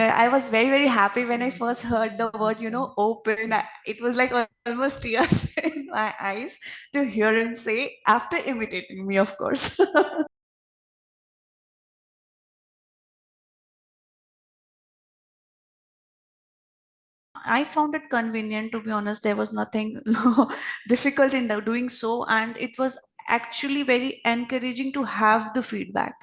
I was very, very happy when I first heard the word, open. It was like almost tears in my eyes to hear him say, after imitating me, of course. I found it convenient, to be honest. There was nothing difficult in doing so, and it was actually very encouraging to have the feedback.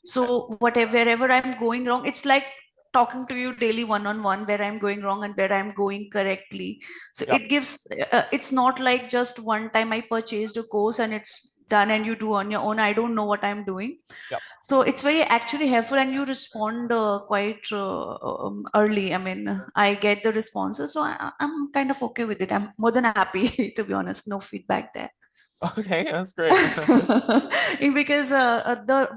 So whatever wherever I'm going wrong, it's like talking to you daily one on one where I'm going wrong and where I'm going correctly. So Yep. it gives it's not like just one time I purchased a course and it's done and you do on your own. I don't know what I'm doing. Yep. So it's very actually helpful and you respond quite early. I mean, I get the responses, so I'm kind of okay with it. I'm more than happy to be honest. No feedback there. Okay, that's great. Because the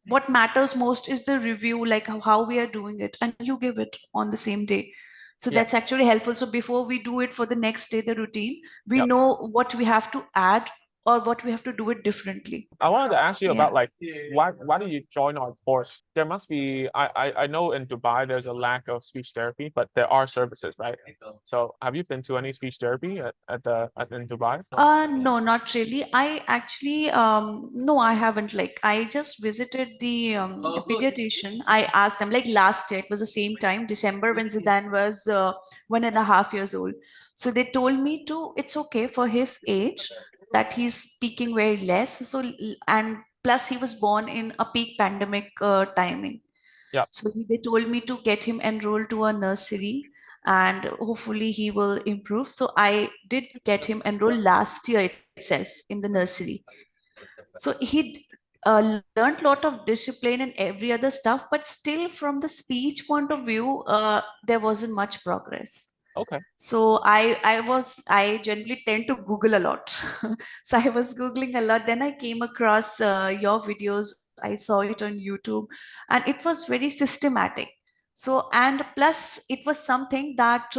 what matters most is the review, like how we are doing it, and you give it on the same day. So Yeah. that's actually helpful. So before we do it for the next day, the routine, we Yep. know what we have to add or what we have to do it differently. I wanted to ask you Yeah. about like why did you join our course? There must be I know in Dubai there's a lack of speech therapy, but there are services, right? So have you been to any speech therapy at in Dubai? No, not really. I actually, no, I haven't. Like, I just visited the pediatrician. I asked them, like last year, it was the same time, December, when Zidane was 1.5 years old. So they told me to, it's okay for his age that he's speaking very less. So, and plus he was born in a peak pandemic timing. Yeah. So they told me to get him enrolled to a nursery and hopefully he will improve. So I did get him enrolled last year itself in the nursery. So he learned a lot of discipline and every other stuff, but still from the speech point of view, there wasn't much progress. Okay. So I generally tend to Google a lot. So I was Googling a lot. Then I came across your videos. I saw it on YouTube and it was very systematic. So, and plus it was something that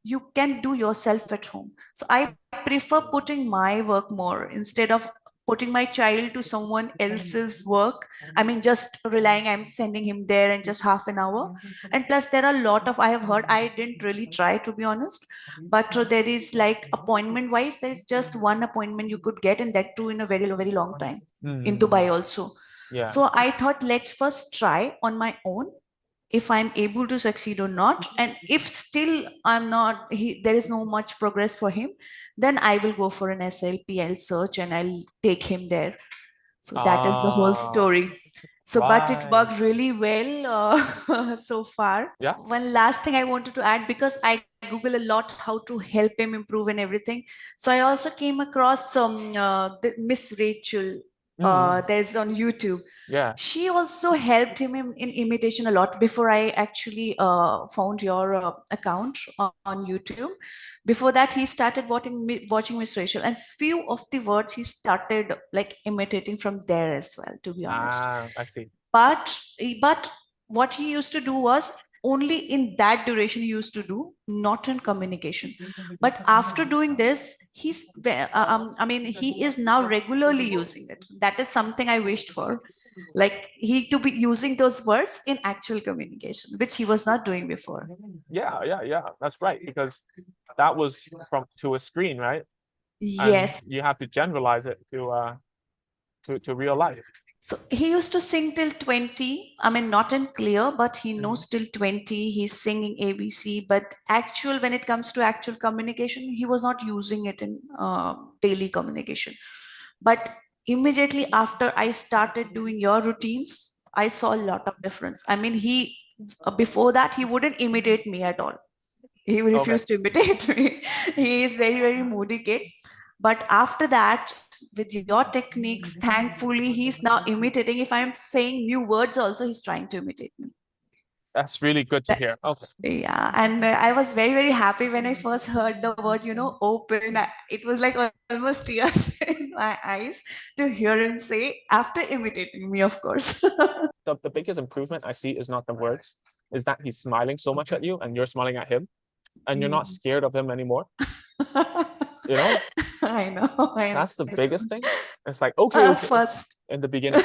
you can do yourself at home. So I prefer putting my work more instead of putting my child to someone else's work. I mean, just relying, I'm sending him there in just half an hour. And plus there are a lot of, I have heard, I didn't really try to be honest, but there is like appointment wise, there's just one appointment you could get and that too in a very, very long time in Mm, Dubai also. yeah. So I thought, let's first try on my own if I'm able to succeed or not. And if still I'm not, there is no much progress for him, then I will go for an SLPL search and I'll take him there. So that is the whole Ah, story. So, but it right. worked really well so far. Yeah. One last thing I wanted to add, because I Google a lot how to help him improve and everything. So I also came across some Miss Rachel. Mm, There's on YouTube. yeah. She also helped him in imitation a lot before I actually found your account on YouTube. Before that, he started watching Miss Rachel, and few of the words he started like imitating from there as well, to be honest. Ah, I see. But what he used to do was only in that duration he used to do, not in communication. But after doing this, I mean, he is now regularly using it. That is something I wished for, like he to be using those words in actual communication, which he was not doing before. Yeah, yeah, yeah. That's right. Because that was from to a screen, right? And Yes. you have to generalize it to real life. So he used to sing till 20. I mean, not in clear, but he Mhm. knows till 20. He's singing ABC. But actual, when it comes to actual communication, he was not using it in daily communication. But immediately after I started doing your routines, I saw a lot of difference. I mean, before that, he wouldn't imitate me at all. He Okay. refused to imitate me. He is very, very moody kid. But after that, with your techniques, thankfully, he's now imitating. If I'm saying new words, also, he's trying to imitate me. That's really good to That- hear. Okay. yeah. And I was very, very happy when I first heard the word, open. It was like almost tears in my eyes to hear him say, after imitating me, of course. The biggest improvement I see is not the words, is that he's smiling so much at you and you're smiling at him and you're not Mm. scared of him anymore. You know, I know, I that's the biggest understand. thing. It's like, okay, okay, First, in the beginning.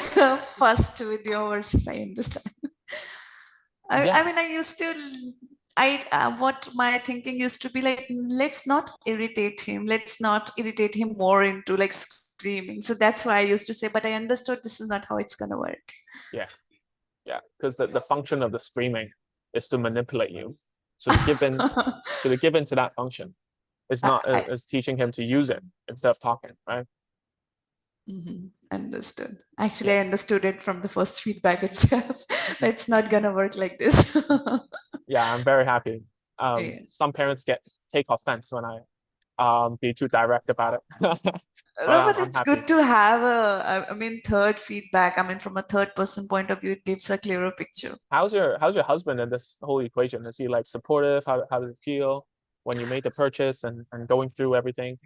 first with your verses, I understand. Yeah. I mean, I used to, what my thinking used to be like, let's not irritate him. Let's not irritate him more into like screaming. So that's why I used to say, but I understood this is not how it's gonna work. Yeah. Yeah. Because the function of the screaming is to manipulate you. So to give in to that function. It's not I, it's teaching him to use it instead of talking, right? Understood. Actually, Yeah. I understood it from the first feedback itself. It's not gonna work like this. Yeah, I'm very happy. Yeah. Some parents take offense when I be too direct about it. But No, but I'm it's happy. good to have I mean, third feedback. I mean, from a third person point of view, it gives a clearer picture. How's your husband in this whole equation? Is he like supportive? How does it feel when you made the purchase and going through everything?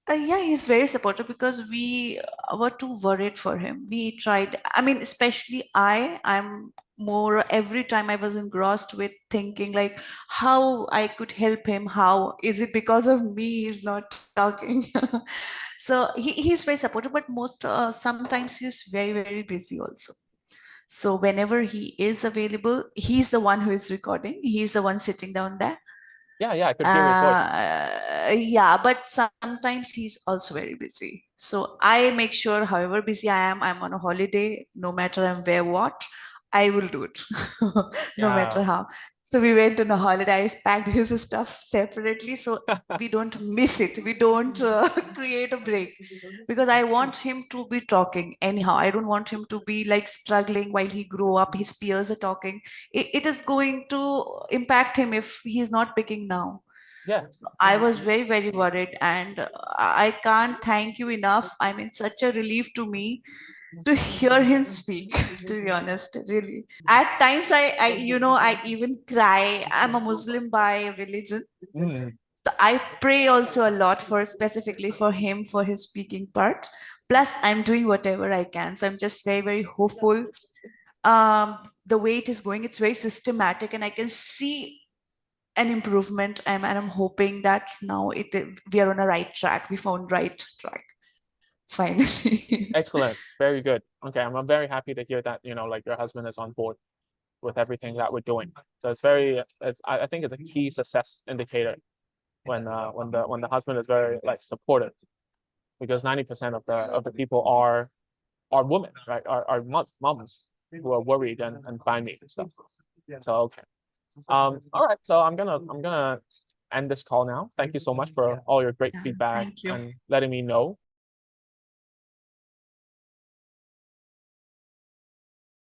Yeah, he's very supportive because we were too worried for him. We tried, I mean, especially I'm more every time I was engrossed with thinking like how I could help him. How is it because of me he's not talking? So he's very supportive, but sometimes he's very, very busy also. So whenever he is available, he's the one who is recording. He's the one sitting down there. Yeah, I could hear his voice. Yeah, but sometimes he's also very busy. So I make sure, however busy I'm on a holiday, no matter I'm where what, I will do it, no matter Yeah. how. So we went on a holiday. I packed his stuff separately so we don't miss it. We don't create a break because I want him to be talking anyhow. I don't want him to be like struggling while he grow up. His peers are talking. It is going to impact him if he's not picking now. Yeah. So I was very, very worried, and I can't thank you enough. I mean, such a relief to me to hear him speak, to be honest, really. At times, I even cry. I'm a Muslim by religion. Mm. So I pray also a lot for specifically for him for his speaking part. Plus, I'm doing whatever I can. So I'm just very, very hopeful. The way it is going, it's very systematic, and I can see an improvement. And I'm hoping that now we are on a right track. We found right track finally. Excellent. Very good. Okay, I'm very happy to hear that, like your husband is on board with everything that we're doing. So I think it's a key success indicator when the husband is very like supportive, because 90% of the people are women, right? Are moms who are worried and finding and stuff. So okay. All right. So I'm gonna end this call now. Thank you so much for all your great Yeah, feedback thank you. and letting me know